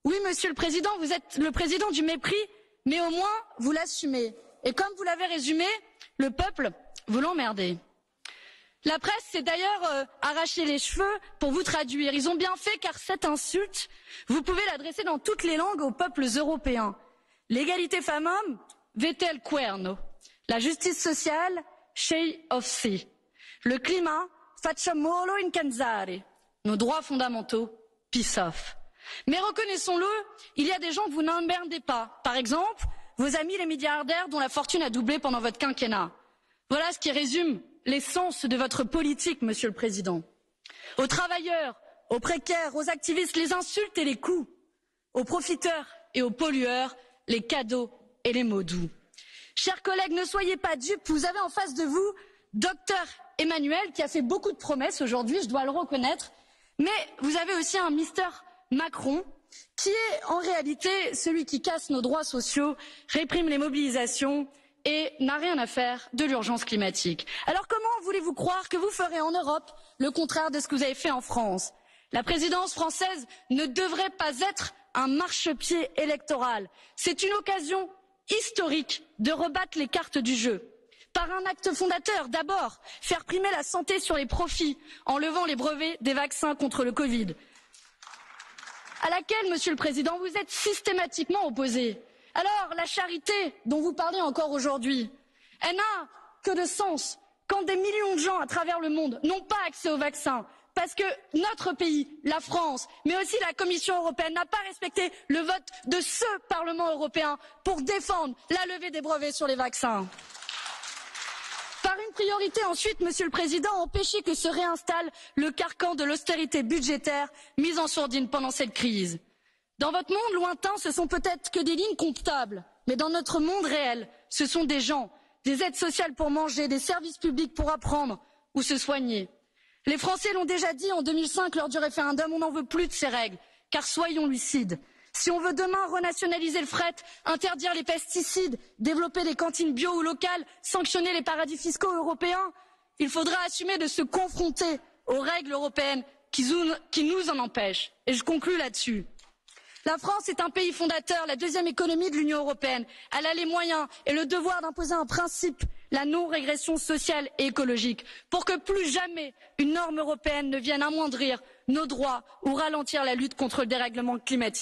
Oui, Monsieur le Président, vous êtes le président du mépris, mais au moins vous l'assumez. Et comme vous l'avez résumé, le peuple, vous l'emmerdez. La presse s'est d'ailleurs arraché les cheveux pour vous traduire. Ils ont bien fait car cette insulte, vous pouvez l'adresser dans toutes les langues aux peuples européens. L'égalité femmes-hommes, vetel cuerno. La justice sociale, scegli of sì. Le climat, facciamolo incansare. Nos droits fondamentaux, peace off. Mais reconnaissons-le, il y a des gens que vous n'emmerdez pas. Par exemple, vos amis les milliardaires dont la fortune a doublé pendant votre quinquennat. Voilà ce qui résume l'essence de votre politique, Monsieur le Président. Aux travailleurs, aux précaires, aux activistes, les insultes et les coups. Aux profiteurs et aux pollueurs, les cadeaux et les mots doux. Chers collègues, ne soyez pas dupes, vous avez en face de vous Docteur Emmanuel qui a fait beaucoup de promesses aujourd'hui, je dois le reconnaître, mais vous avez aussi un Mister Macron qui est en réalité celui qui casse nos droits sociaux, réprime les mobilisations et n'a rien à faire de l'urgence climatique. Alors comment voulez-vous croire que vous ferez en Europe le contraire de ce que vous avez fait en France? La présidence française ne devrait pas être un marchepied électoral. C'est une occasion historique de rebattre les cartes du jeu. Par un acte fondateur, d'abord, faire primer la santé sur les profits en levant les brevets des vaccins contre le Covid. À laquelle, Monsieur le Président, vous êtes systématiquement opposé. Alors, la charité dont vous parlez encore aujourd'hui, elle n'a que de sens quand des millions de gens à travers le monde n'ont pas accès aux vaccins, parce que notre pays, la France, mais aussi la Commission européenne, n'a pas respecté le vote de ce Parlement européen pour défendre la levée des brevets sur les vaccins. Par une priorité ensuite, Monsieur le Président, empêcher que se réinstalle le carcan de l'austérité budgétaire mise en sourdine pendant cette crise. Dans votre monde lointain, ce sont peut-être que des lignes comptables, mais dans notre monde réel, ce sont des gens, des aides sociales pour manger, des services publics pour apprendre ou se soigner. Les Français l'ont déjà dit en 2005 lors du référendum, on n'en veut plus de ces règles, car soyons lucides. Si on veut demain renationaliser le fret, interdire les pesticides, développer des cantines bio ou locales, sanctionner les paradis fiscaux européens, il faudra assumer de se confronter aux règles européennes qui nous en empêchent. Et je conclus là-dessus. La France est un pays fondateur, la deuxième économie de l'Union européenne. Elle a les moyens et le devoir d'imposer un principe, la non-régression sociale et écologique, pour que plus jamais une norme européenne ne vienne amoindrir nos droits ou ralentir la lutte contre le dérèglement climatique.